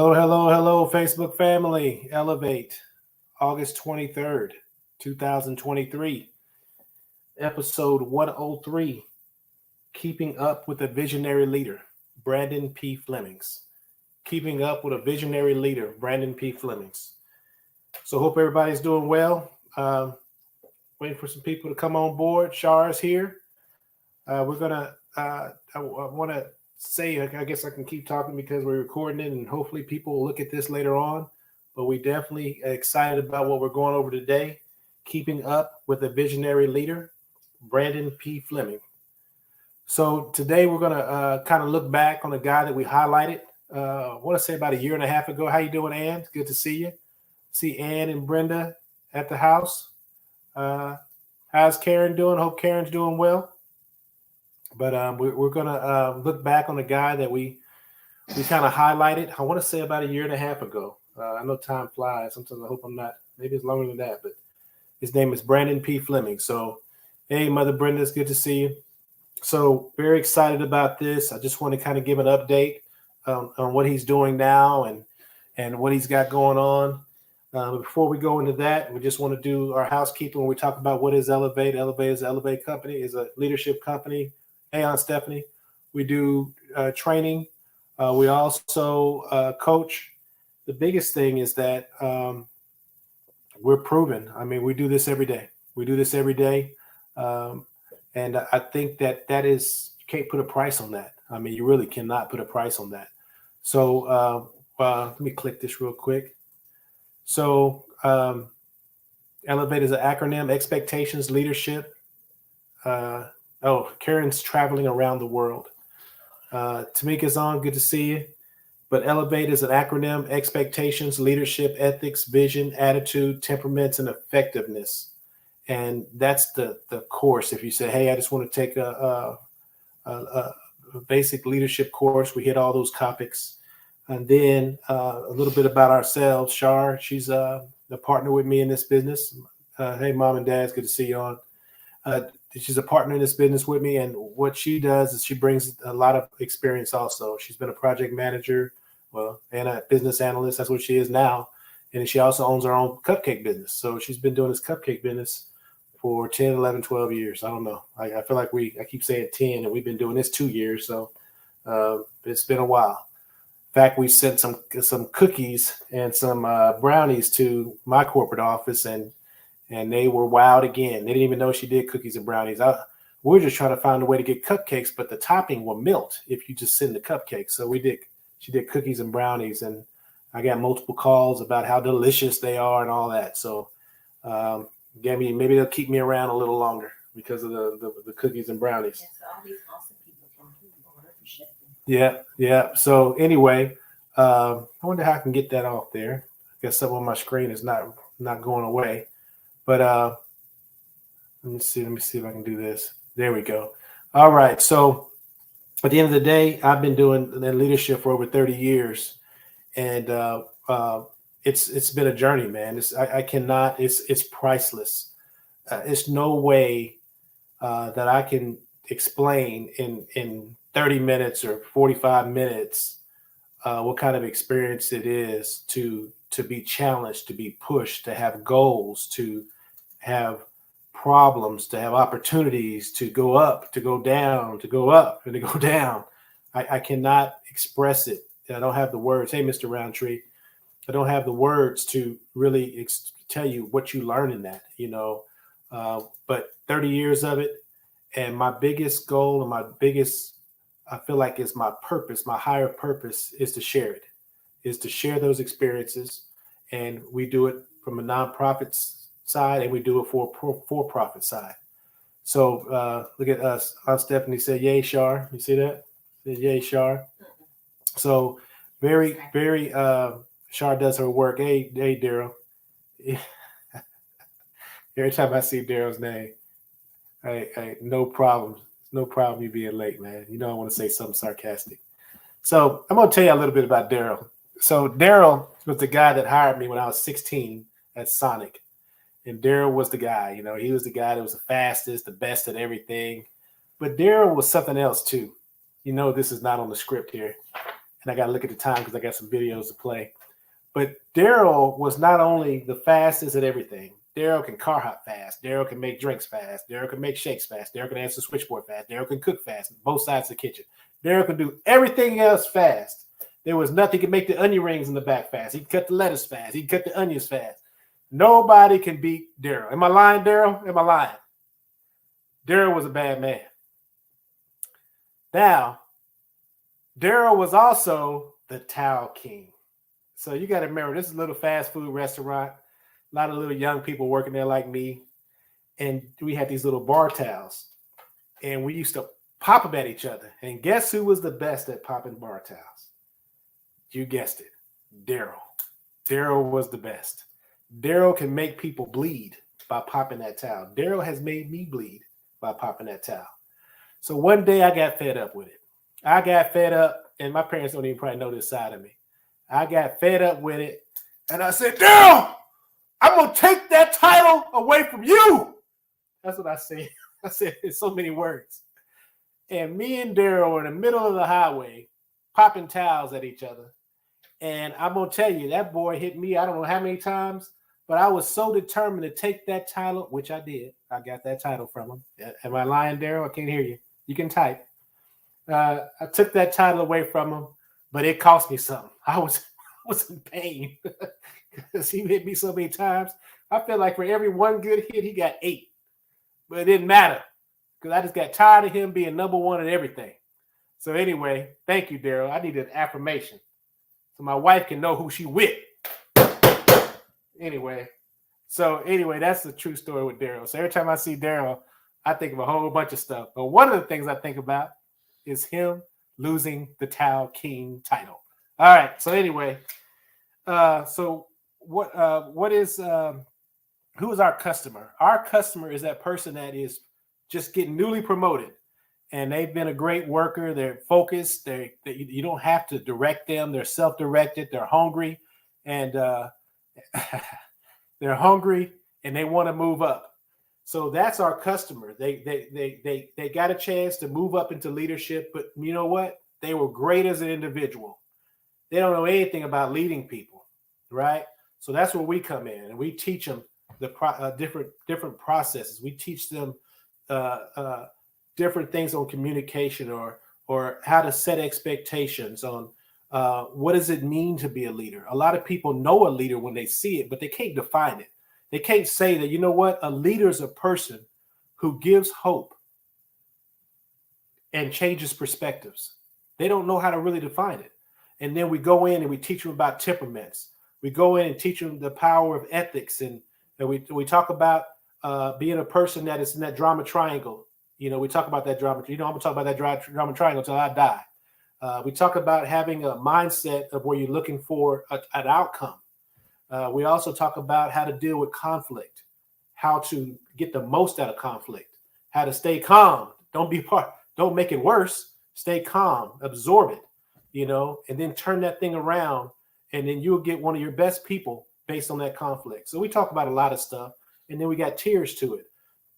Hello, hello, hello, Facebook family. Elevate, August 23rd, 2023, episode 103, Keeping Up with a Visionary Leader, Brandon P. Flemings. Keeping Up with a Visionary Leader, Brandon P. Flemings. So hope everybody's doing well. Waiting for some people to come on board. Shar is here. We're going to, I want to say, I guess I can keep talking because we're recording it and hopefully people will look at this later on. But we definitely excited about what we're going over today. Keeping Up with a Visionary Leader, Brandon P. Fleming. So today we're going to kind of look back on a guy that we highlighted. I want to say about a year and a half ago. How you doing, Ann? Good to see you. See Ann and Brenda at the house. How's Karen doing? Hope Karen's doing well. But we're going to look back on a guy that we kind of highlighted. I want to say about a year and a half ago. I know time flies. Sometimes I hope I'm not. Maybe it's longer than that. But his name is Brandon P. Fleming. So, hey, Mother Brenda, it's good to see you. So very excited about this. I just want to kind of give an update on what he's doing now and what he's got going on. Before we go into that, we just want to do our housekeeping when we talk about what is Elevate. Elevate is an Elevate company, is a leadership company. Hey, I'm Stephanie. We do training. We also coach. The biggest thing is that we're proven. I mean, we do this every day. We do this every day. And I think that is, you can't put a price on that. I mean, you really cannot put a price on that. So let me click this real quick. So Elevate is an acronym, expectations, leadership. Karen's traveling around the world. Tamika's on, good to see you. But Elevate is an acronym, expectations, leadership, ethics, vision, attitude, temperaments, and effectiveness. And that's the course. If you say, hey, I just want to take a basic leadership course, we hit all those topics. And then a little bit about ourselves. Shar, she's a partner with me in this business. Hey, Mom and Dad, it's good to see you on. She's a partner in this business with me. And what she does is she brings a lot of experience also. She's been a project manager, and a business analyst. That's what she is now. And she also owns her own cupcake business. So she's been doing this cupcake business for 10, 11, 12 years. I don't know. I feel like I keep saying 10, and we've been doing this 2 years. So it's been a while. In fact, we sent some cookies and some brownies to my corporate office, and they were wowed again. They didn't even know she did cookies and brownies. We're just trying to find a way to get cupcakes, but the topping will melt if you just send the cupcakes. So she did cookies and brownies, and I got multiple calls about how delicious they are and all that. So maybe they'll keep me around a little longer because of the cookies and brownies. Yes, all these awesome people from order for shipping. Yeah. So anyway, I wonder how I can get that off there. I guess some on my screen is not going away. But let me see if I can do this. There we go. All right. So at the end of the day, I've been doing leadership for over 30 years, and it's been a journey, man. It's priceless. It's no way that I can explain in 30 minutes or 45 minutes what kind of experience it is to be challenged, to be pushed, to have goals, to have problems, to have opportunities, to go up, to go down, to go up, and to go down. I cannot express it. I don't have the words. Hey, Mr. Roundtree, I don't have the words to really tell you what you learn in that, but 30 years of it. And my biggest goal and I feel like is my purpose, my higher purpose is to share it, is to share those experiences. And we do it from a nonprofit side, and we do it for-profit side. So look at us. Aunt Stephanie said, yay, Shar. You see that? Said, yay, Shar. So very, very, Shar does her work. Hey, Daryl. Every time I see Daryl's name, hey, no problem. No problem you being late, man. You know I want to say something sarcastic. So I'm going to tell you a little bit about Daryl. So Daryl was the guy that hired me when I was 16 at Sonic. And Daryl was the guy. He was the guy that was the fastest, the best at everything. But Daryl was something else too. This is not on the script here. and I got to look at the time because I got some videos to play. But Daryl was not only the fastest at everything. Daryl can car hop fast. Daryl can make drinks fast. Daryl can make shakes fast. Daryl can answer switchboard fast. Daryl can cook fast, both sides of the kitchen. Daryl can do everything else fast. There was nothing. He could make the onion rings in the back fast. He could cut the lettuce fast. He could cut the onions fast. Nobody can beat Daryl. Am I lying, Daryl? Am I lying? Daryl was a bad man. Now, Daryl was also the towel king. So you got to remember, this is a little fast food restaurant. A lot of little young people working there like me. And we had these little bar towels. And we used to pop them at each other. And guess who was the best at popping bar towels? You guessed it, Daryl. Daryl was the best. Daryl can make people bleed by popping that towel. Daryl has made me bleed by popping that towel. So one day I got fed up with it. I got fed up, and my parents don't even probably know this side of me. I got fed up with it, and I said, Daryl, I'm going to take that title away from you. That's what I said. I said in so many words. And me and Daryl were in the middle of the highway popping towels at each other. And I'm going to tell you, that boy hit me, I don't know how many times, but I was so determined to take that title, which I did. I got that title from him. Am I lying, Daryl? I can't hear you. You can type. I took that title away from him, but it cost me something. I was in pain because he hit me so many times. I felt like for every one good hit, he got 8. But it didn't matter because I just got tired of him being number one at everything. So anyway, thank you, Daryl. I needed affirmation so my wife can know who she with. Anyway, that's the true story with Daryl. So every time I see Daryl, I think of a whole bunch of stuff. But one of the things I think about is him losing the Towel King title. All right. So anyway, so what is who is our customer? Our customer is that person that is just getting newly promoted, and they've been a great worker. They're focused. You don't have to direct them. They're self-directed. They're hungry, and they're hungry, and they want to move up. So that's our customer. They got a chance to move up into leadership, but you know what? They were great as an individual. They don't know anything about leading people, right? So that's where we come in, and we teach them the different processes. We teach them different things on communication or how to set expectations on what does it mean to be a leader. A lot of people know a leader when they see it, but they can't define it. They can't say that, you know what, a leader is a person who gives hope and changes perspectives. They don't know how to really define it. And then we go in and we teach them about temperaments. We go in and teach them the power of ethics. And we talk about being a person that is in that drama triangle. You know, we talk about that drama. You know, I'm going to talk about that drama triangle until I die. We talk about having a mindset of where you're looking for an outcome. We also talk about how to deal with conflict, how to get the most out of conflict, how to stay calm. Don't make it worse. Stay calm, absorb it, you know, and then turn that thing around, and then you'll get one of your best people based on that conflict. So we talk about a lot of stuff, and then we got tiers to it.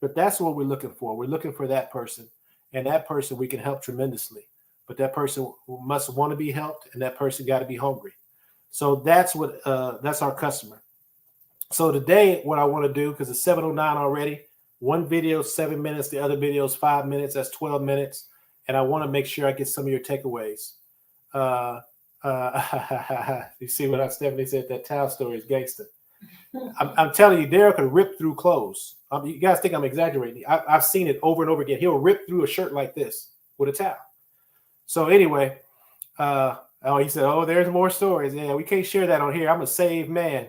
But that's what we're looking for. We're looking for that person, and that person we can help tremendously. But that person must want to be helped, and that person got to be hungry. So that's our customer. So today, what I want to do, because it's 7:09 already, one video 7 minutes, the other video is 5 minutes. That's 12 minutes, and I want to make sure I get some of your takeaways. You see what Stephanie said? That towel story is gangster. I'm telling you, Daryl can rip through clothes. You guys think I'm exaggerating? I've seen it over and over again. He'll rip through a shirt like this with a towel. So anyway, he said, "Oh, there's more stories." Yeah, we can't share that on here. I'm a saved man.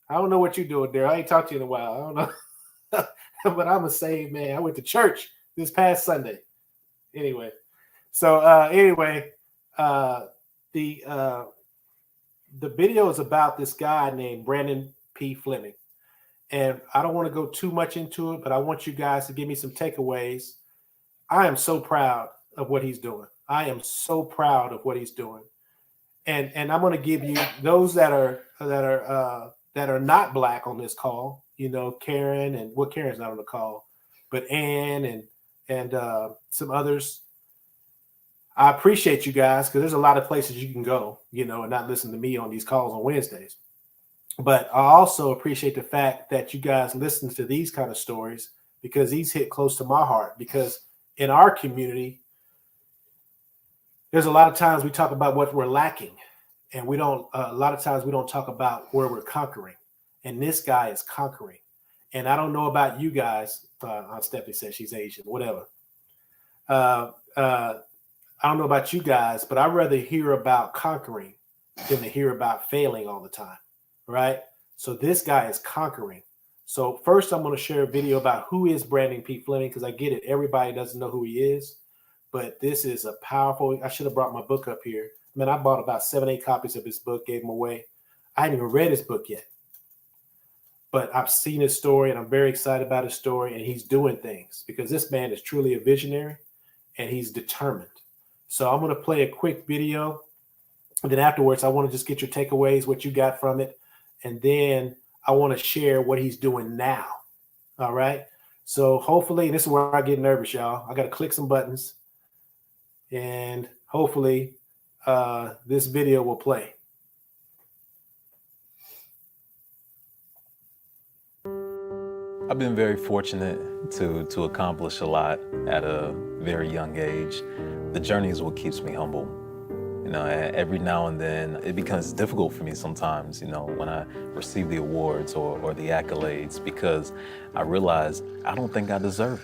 I don't know what you're doing, Daryl. I ain't talked to you in a while. I don't know, but I'm a saved man. I went to church this past Sunday. Anyway, so the video is about this guy named Brandon P. Fleming. And I don't want to go too much into it, but I want you guys to give me some takeaways. I am so proud of what he's doing. I am so proud of what he's doing. And I'm going to give you those that are not Black on this call, you know, Karen, and Karen's not on the call, but Ann and some others. I appreciate you guys because there's a lot of places you can go, and not listen to me on these calls on Wednesdays. But I also appreciate the fact that you guys listen to these kind of stories because these hit close to my heart. Because in our community, there's a lot of times we talk about what we're lacking, and we don't. A lot of times we don't talk about where we're conquering. And this guy is conquering. And I don't know about you guys. Aunt Stephanie says she's Asian, whatever. I don't know about you guys, but I'd rather hear about conquering than to hear about failing all the time, right? So this guy is conquering. So first, I'm going to share a video about who is Brandon P. Fleming, because I get it. Everybody doesn't know who he is, but this is a powerful. I should have brought my book up here. Man, I bought about 7-8 copies of his book, gave them away. I hadn't even read his book yet, but I've seen his story, and I'm very excited about his story, and he's doing things because this man is truly a visionary, and he's determined. So I'm going to play a quick video, and then afterwards, I want to just get your takeaways, what you got from it, and then I want to share what he's doing now. All right. So hopefully, this is where I get nervous, y'all. I got to click some buttons, and hopefully this video will play. I've been very fortunate to accomplish a lot at a very young age. The journey is what keeps me humble. Every now and then it becomes difficult for me sometimes, when I receive the awards or the accolades, because I realize I don't think I deserve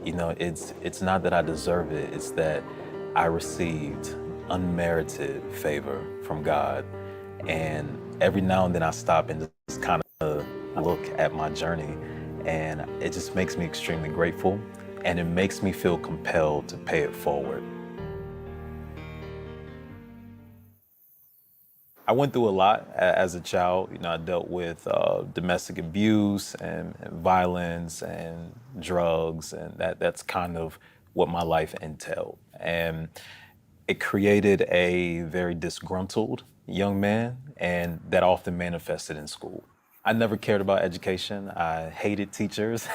it. It's not that I deserve it, it's that I received unmerited favor from God. And every now and then I stop and just kind of look at my journey, and it just makes me extremely grateful, and it makes me feel compelled to pay it forward. I went through a lot as a child. I dealt with domestic abuse and violence and drugs, and that's kind of what my life entailed. And it created a very disgruntled young man, and that often manifested in school. I never cared about education. I hated teachers.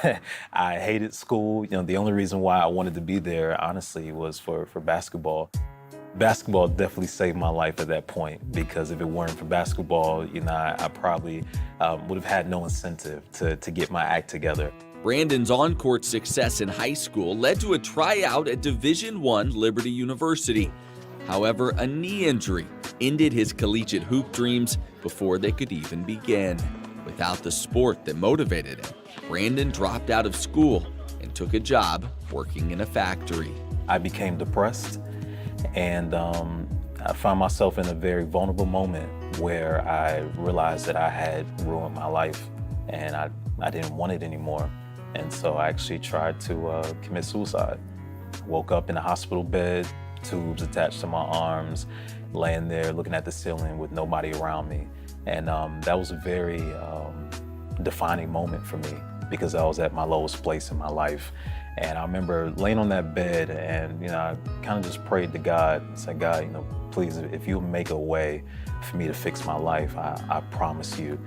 I hated school. The only reason why I wanted to be there, honestly, was for basketball. Basketball definitely saved my life at that point, because if it weren't for basketball, I probably would have had no incentive to get my act together. Brandon's on-court success in high school led to a tryout at Division I Liberty University. However, a knee injury ended his collegiate hoop dreams before they could even begin. Without the sport that motivated him, Brandon dropped out of school and took a job working in a factory. I became depressed, and I found myself in a very vulnerable moment where I realized that I had ruined my life, and I didn't want it anymore. And so I actually tried to commit suicide. Woke up in a hospital bed, tubes attached to my arms, laying there looking at the ceiling with nobody around me. And that was a very defining moment for me, because I was at my lowest place in my life. And I remember laying on that bed, and I kind of just prayed to God, said, God, please, if you'll make a way for me to fix my life, I promise you,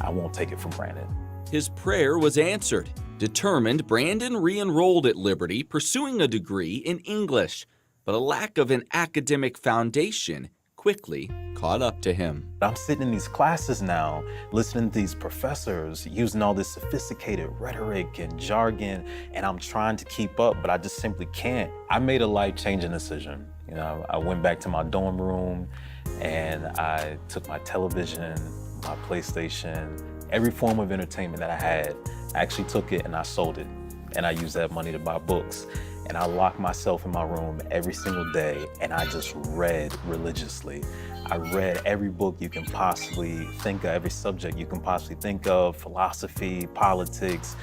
I won't take it for granted. His prayer was answered. Determined, Brandon re-enrolled at Liberty, pursuing a degree in English. But a lack of an academic foundation quickly caught up to him. I'm sitting in these classes now, listening to these professors using all this sophisticated rhetoric and jargon, and I'm trying to keep up, but I just simply can't. I made a life-changing decision. I went back to my dorm room, and I took my television, my PlayStation, every form of entertainment that I had. I actually took it and I sold it, and I used that money to buy books. And I locked myself in my room every single day, and I just read religiously. I read every book you can possibly think of, every subject you can possibly think of: philosophy, politics,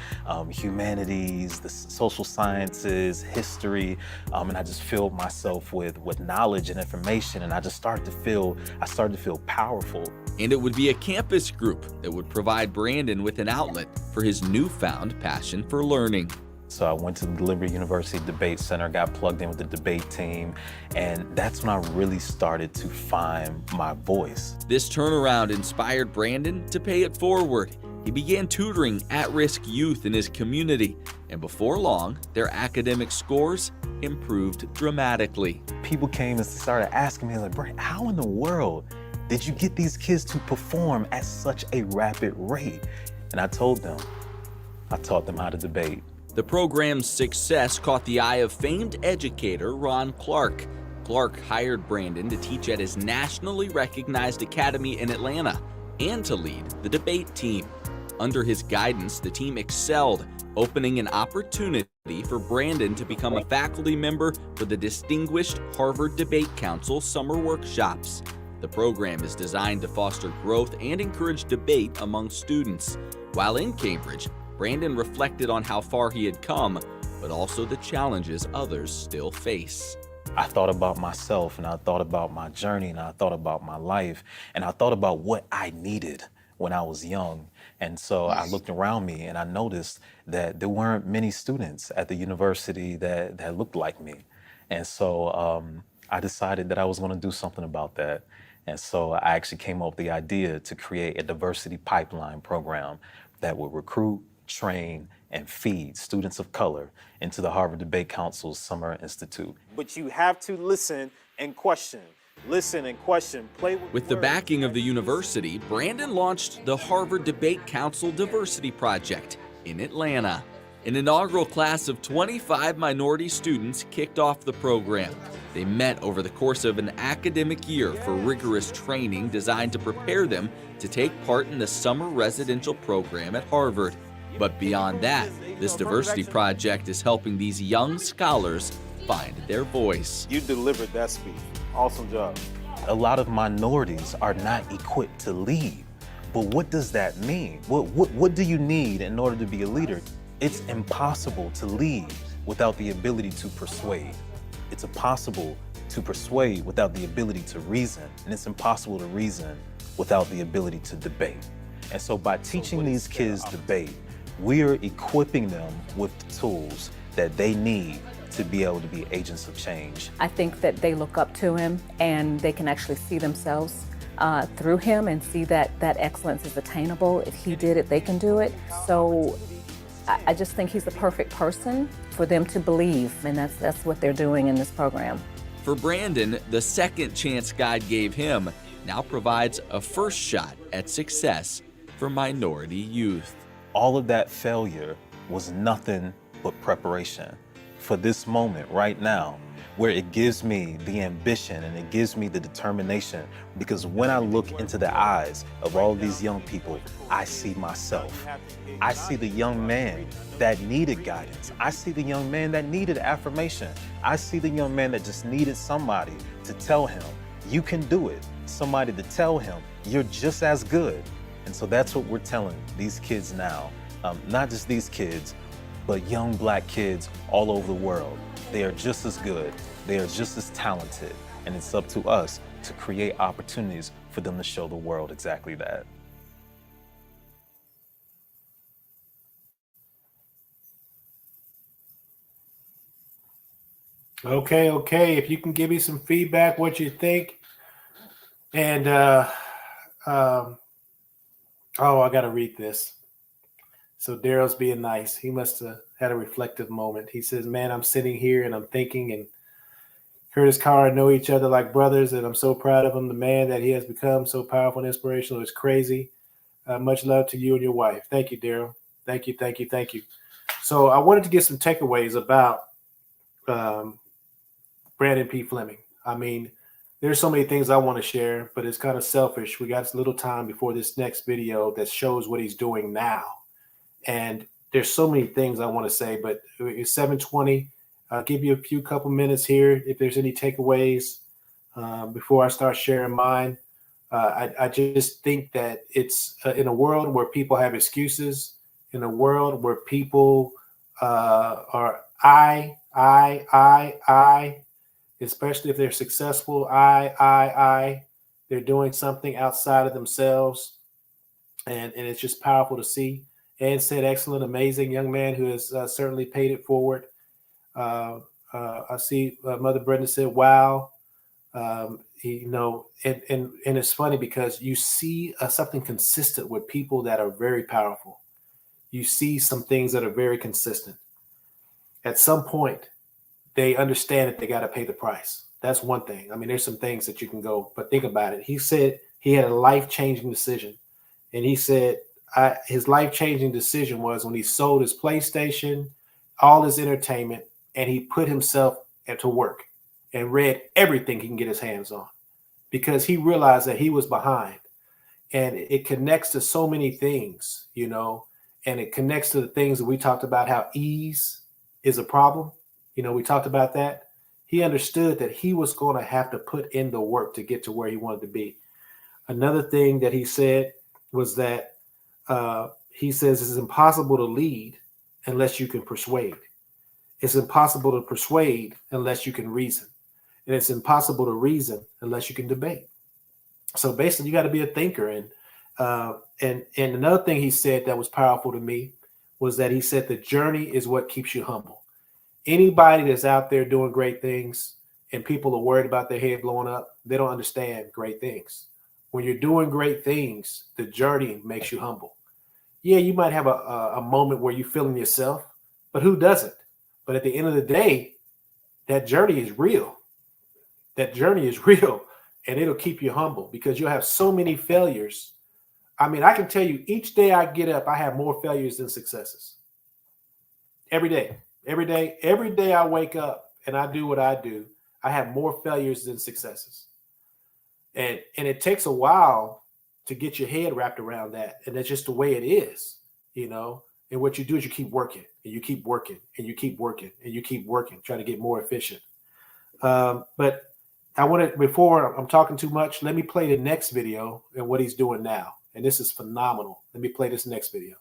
humanities, the social sciences, history, and I just filled myself with knowledge and information, and I started to feel powerful. And it would be a campus group that would provide Brandon with an outlet for his newfound passion for learning. So I went to the Liberty University Debate Center, got plugged in with the debate team, and that's when I really started to find my voice. This turnaround inspired Brandon to pay it forward. He began tutoring at-risk youth in his community, and before long, their academic scores improved dramatically. People came and started asking me, like, Brent, how in the world did you get these kids to perform at such a rapid rate? And I told them, I taught them how to debate. The program's success caught the eye of famed educator Ron Clark. Clark hired Brandon to teach at his nationally recognized academy in Atlanta and to lead the debate team. Under his guidance, the team excelled, opening an opportunity for Brandon to become a faculty member for the distinguished Harvard Debate Council summer workshops. The program is designed to foster growth and encourage debate among students. While in Cambridge, Brandon reflected on how far he had come, but also the challenges others still face. I thought about myself, and I thought about my journey, and I thought about my life, and I thought about what I needed when I was young. And so I looked around me and I noticed that there weren't many students at the university that looked like me. And so I decided that I was going to do something about that. And so I actually came up with the idea to create a diversity pipeline program that would recruit, train, and feed students of color into the Harvard Debate Council's Summer Institute. But you have to listen and question. Listen and question, play with the backing of the university, Brandon launched the Harvard Debate Council Diversity Project in Atlanta. An inaugural class of 25 minority students kicked off the program. They met over the course of an academic year for rigorous training designed to prepare them to take part in the summer residential program at Harvard. But beyond that, this diversity project is helping these young scholars find their voice. You delivered that speech. Awesome job. A lot of minorities are not equipped to lead. But what does that mean? What do you need in order to be a leader? It's impossible to lead without the ability to persuade. It's impossible to persuade without the ability to reason. And it's impossible to reason without the ability to debate. And so by teaching these kids debate, we're equipping them with the tools that they need to be able to be agents of change. I think that they look up to him and they can actually see themselves through him and see that excellence is attainable. If he did it, they can do it. So I just think he's the perfect person for them to believe, and that's what they're doing in this program. For Brandon, the second chance God gave him now provides a first shot at success for minority youth. All of that failure was nothing but preparation for this moment right now, where it gives me the ambition and it gives me the determination, because when I look into the eyes of all these young people, I see myself. I see the young man that needed guidance. I see the young man that needed affirmation. I see the young man that just needed somebody to tell him, you can do it. Somebody to tell him, you're just as good. And so that's what we're telling these kids now. Not just these kids, but young black kids all over the world. They are just as good, they are just as talented, and it's up to us to create opportunities for them to show the world exactly that. Okay. If you can give me some feedback, what you think. And, I got to read this. So Daryl's being nice. He must have had a reflective moment. He says, man, I'm sitting here and I'm thinking, and Curtis Carr know each other like brothers, and I'm so proud of him. The man that he has become, so powerful and inspirational, is crazy. Much love to you and your wife. Thank you, Daryl. Thank you. So I wanted to get some takeaways about Brandon P. Fleming. I mean, there's so many things I want to share, but it's kind of selfish. We got a little time before this next video that shows what he's doing now. And there's so many things I want to say, but it's 7:20. I'll give you a couple minutes here if there's any takeaways before I start sharing mine. I just think that it's in a world where people have excuses, in a world where people are I, especially if they're successful, they're doing something outside of themselves. And it's just powerful to see. And said, excellent, amazing young man who has certainly paid it forward. I see Mother Brenda said, wow. You know, and it's funny because you see something consistent with people that are very powerful. You see some things that are very consistent. At some point, they understand that they got to pay the price. That's one thing. I mean, there's some things that you can go, but think about it. He said he had a life-changing decision. And he said his life-changing decision was when he sold his PlayStation, all his entertainment, and he put himself to work and read everything he can get his hands on because he realized that he was behind. And it connects to so many things, you know, and it connects to the things that we talked about, how ease is a problem. You know, we talked about that. He understood that he was going to have to put in the work to get to where he wanted to be. Another thing that he said was that he says it's impossible to lead unless you can persuade. It's impossible to persuade unless you can reason. And it's impossible to reason unless you can debate. So basically, you got to be a thinker. And another thing he said that was powerful to me was that he said the journey is what keeps you humble. Anybody that's out there doing great things and people are worried about their head blowing up, they don't understand great things. When you're doing great things, the journey makes you humble. Yeah, you might have a moment where you're feeling yourself, but who doesn't? But at the end of the day, that journey is real. That journey is real, and it'll keep you humble because you'll have so many failures. I mean, I can tell you each day I get up, I have more failures than successes. Every day I wake up and I do what I do, I have more failures than successes. And it takes a while to get your head wrapped around that. And that's just the way it is, you know. And what you do is you keep working and you keep working and you keep working and you keep working, trying to get more efficient. But I want to, before I'm talking too much, let me play the next video and what he's doing now. And this is phenomenal. Let me play this next video.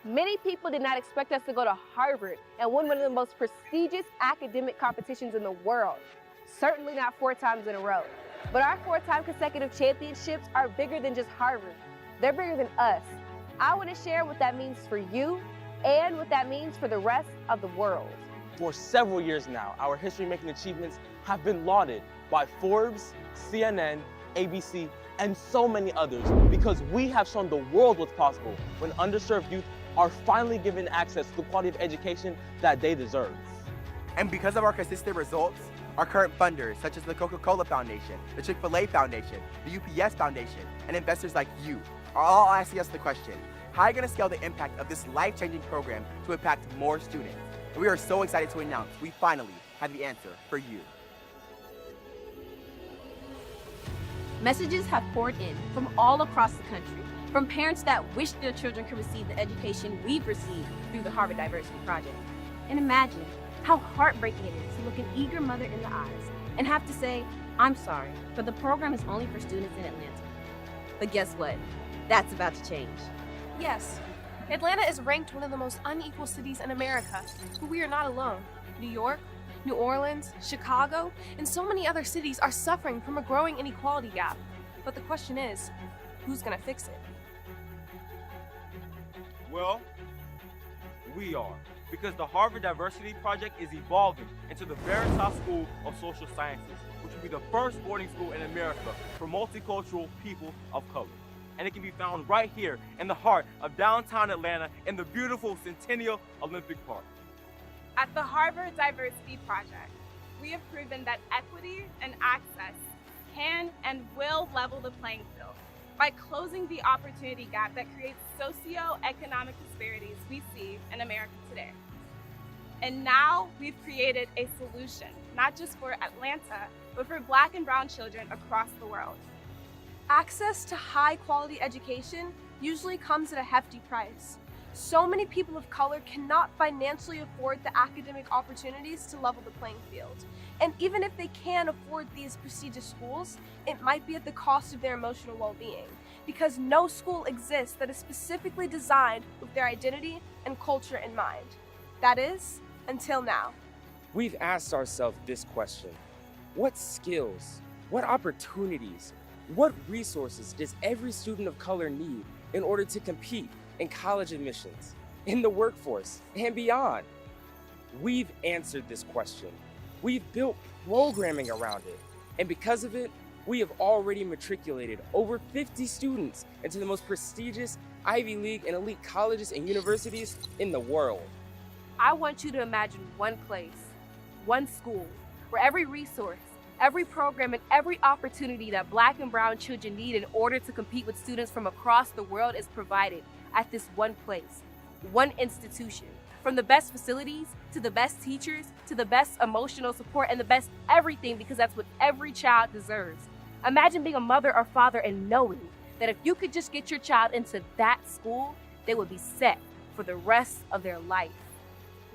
Many people did not expect us to go to Harvard and win one of the most prestigious academic competitions in the world. Certainly not 4 times in a row. But our 4-time consecutive championships are bigger than just Harvard. They're bigger than us. I want to share what that means for you and what that means for the rest of the world. For several years now, our history-making achievements have been lauded by Forbes, CNN, ABC, and so many others because we have shown the world what's possible when underserved youth are finally given access to the quality of education that they deserve. And because of our consistent results, our current funders, such as the Coca-Cola Foundation, the Chick-fil-A Foundation, the UPS Foundation, and investors like you, are all asking us the question, how are you going to scale the impact of this life-changing program to impact more students? And we are so excited to announce we finally have the answer for you. Messages have poured in from all across the country, from parents that wish their children could receive the education we've received through the Harvard Diversity Project. And imagine how heartbreaking it is to look an eager mother in the eyes and have to say, I'm sorry, but the program is only for students in Atlanta. But guess what? That's about to change. Yes, Atlanta is ranked one of the most unequal cities in America, but we are not alone. New York, New Orleans, Chicago, and so many other cities are suffering from a growing inequality gap. But the question is, who's gonna fix it? Well, we are, because the Harvard Diversity Project is evolving into the Veritas School of Social Sciences, which will be the first boarding school in America for multicultural people of color. And it can be found right here in the heart of downtown Atlanta in the beautiful Centennial Olympic Park. At the Harvard Diversity Project, we have proven that equity and access can and will level the playing field by closing the opportunity gap that creates socioeconomic disparities we see in America today. And now we've created a solution, not just for Atlanta, but for Black and brown children across the world. Access to high-quality education usually comes at a hefty price. So many people of color cannot financially afford the academic opportunities to level the playing field. And even if they can afford these prestigious schools, it might be at the cost of their emotional well-being, because no school exists that is specifically designed with their identity and culture in mind. That is, until now. We've asked ourselves this question: what skills, what opportunities, what resources does every student of color need in order to compete in college admissions, in the workforce, and beyond? We've answered this question. We've built programming around it. And because of it, we have already matriculated over 50 students into the most prestigious Ivy League and elite colleges and universities in the world. I want you to imagine one place, one school, where every resource, every program, and every opportunity that Black and brown children need in order to compete with students from across the world is provided at this one place, one institution. From the best facilities, to the best teachers, to the best emotional support, and the best everything, because that's what every child deserves. Imagine being a mother or father and knowing that if you could just get your child into that school, they would be set for the rest of their life.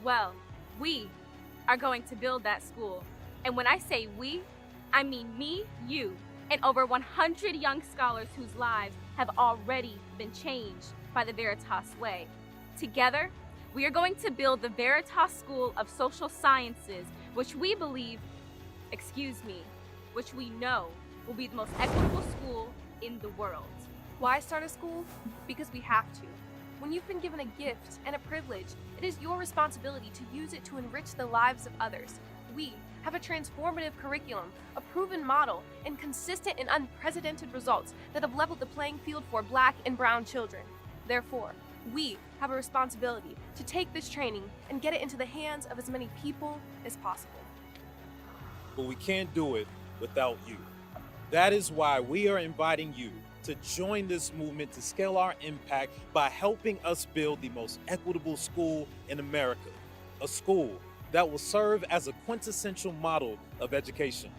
Well, we are going to build that school. And when I say we, I mean me, you, and over 100 young scholars whose lives have already been changed by the Veritas Way. Together, we are going to build the Veritas School of Social Sciences, which we know will be the most equitable school in the world. Why start a school? Because we have to. When you've been given a gift and a privilege, it is your responsibility to use it to enrich the lives of others. We have a transformative curriculum, a proven model, and consistent and unprecedented results that have leveled the playing field for Black and brown children. Therefore, we have a responsibility to take this training and get it into the hands of as many people as possible. But we can't do it without you. That is why we are inviting you to join this movement to scale our impact by helping us build the most equitable school in America. A school that will serve as a quintessential model of education.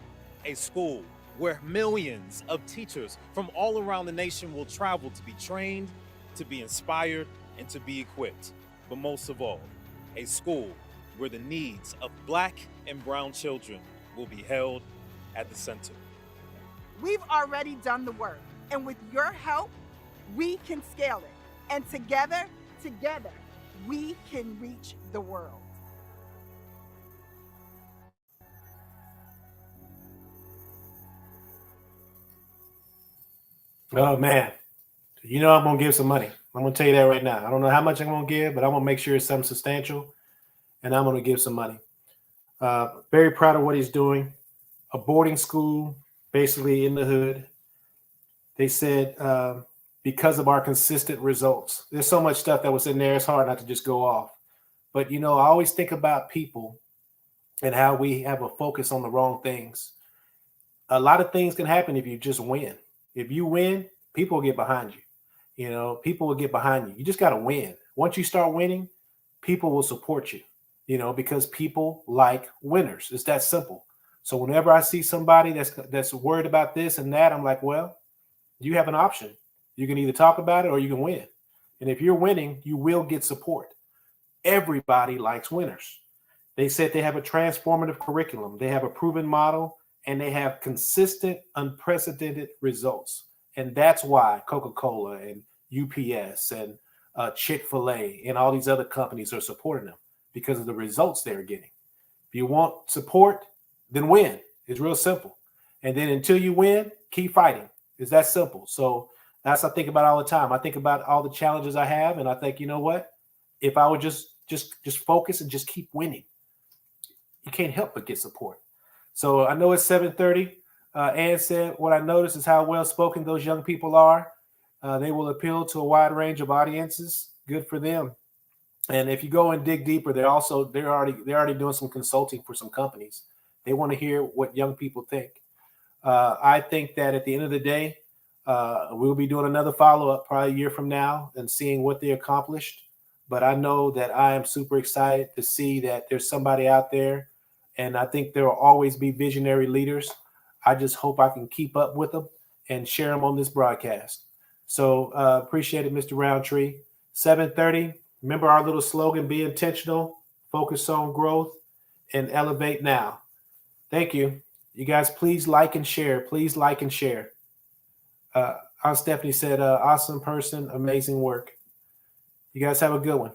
A school where millions of teachers from all around the nation will travel to be trained, to be inspired, and to be equipped. But most of all, a school where the needs of Black and brown children will be held at the center. We've already done the work, and with your help, we can scale it. And together, we can reach the world. Oh man, you know I'm gonna give some money. I'm gonna tell you that right now. I don't know how much I'm gonna give, but I'm gonna make sure it's something substantial, and I'm gonna give some money. Very proud of what he's doing. A boarding school, basically in the hood. They said because of our consistent results. There's so much stuff that was in there. It's hard not to just go off. But you know, I always think about people and how we have a focus on the wrong things. A lot of things can happen if you just win. If you win, people will get behind you. You know, people will get behind you. You just got to win. Once you start winning, people will support you, you know, because people like winners. It's that simple. So whenever I see somebody that's worried about this and that, I'm like, well, you have an option. You can either talk about it or you can win. And if you're winning, you will get support. Everybody likes winners. They said they have a transformative curriculum. They have a proven model, and they have consistent, unprecedented results. And that's why Coca-Cola and UPS and Chick-fil-A and all these other companies are supporting them, because of the results they're getting. If you want support, then win. It's real simple. And then until you win, keep fighting. It's that simple. So that's what I think about all the time. I think about all the challenges I have, and I think, you know what? If I would just focus and just keep winning, you can't help but get support. So I know it's 7:30. Ann said, what I noticed is how well-spoken those young people are. They will appeal to a wide range of audiences. Good for them. And if you go and dig deeper, they're already doing some consulting for some companies. They want to hear what young people think. I think that at the end of the day, we'll be doing another follow-up probably a year from now and seeing what they accomplished. But I know that I am super excited to see that there's somebody out there, and I think there will always be visionary leaders. I just hope I can keep up with them and share them on this broadcast. So appreciate it, Mr. Roundtree. 7:30. Remember our little slogan, be intentional, focus on growth, and elevate now. Thank you. You guys, please like and share. Please like and share. Aunt Stephanie said, awesome person, amazing work. You guys have a good one.